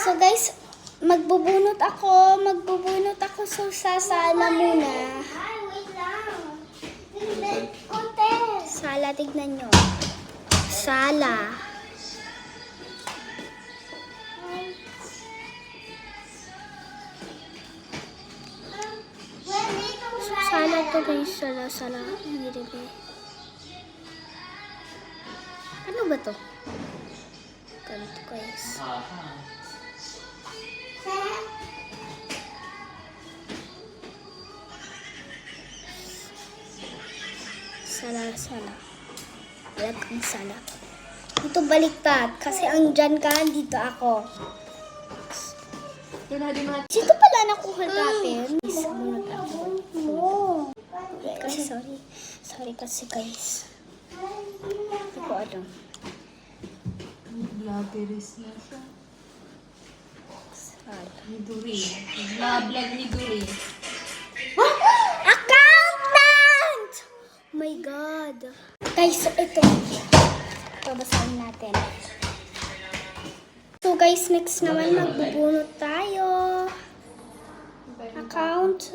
So guys, magbubunot ako sa sala muna. Ay, wait lang. Sala, tignan nyo. Sala. Sala to guys, sala. Ano ba to? Ganito guys. Sala. Alam kang sala. Ito baliktad. Kasi ang dyan ka, dito ako. Sito pala nakuha natin. Bunot ako. Kasi sorry kasi guys. Hindi ko alam. Vloggeries na siya. Sala. Ni Duri. Vlog ni Duri. Accountant! Oh my God. Guys, so ito. Babasahin natin. So guys, next naman magbubunot tayo. Account.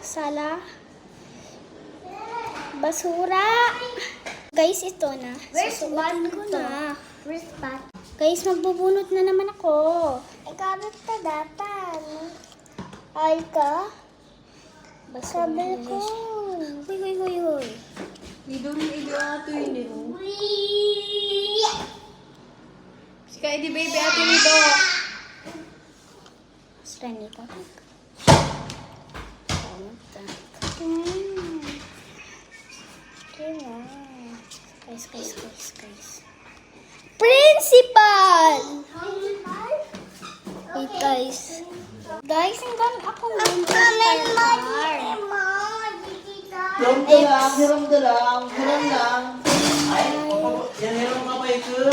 Sala. Basura. Guys, ito na. Susuotin ko na. Where's that? Guys, magbubunot na naman ako. Ikabit ka datan. Ay ka? Basura. Sabi ko. Huy. Ni Duri, ito ato yun eh. Sika, edi baby ato nito. Sira nito. Guys. Principal! Wait, guys. Guys, hanggang ako member Hiram lang. Ay, yan hiram ka ba ito?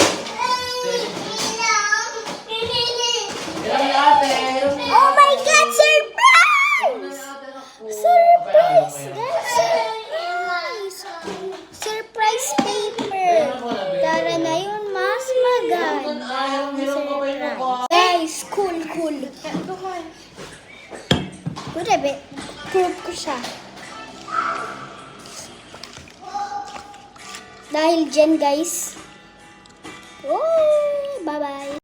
Hiram na ate, hiram na. Oh my God! Surprise! Surprise! Guys, surprise paper! Tara na yun, mas maganda. Hiram ka ba ito ko? Guys, cool. Whatever. Prove ko siya. Dahil dyan, guys. Oh, bye-bye.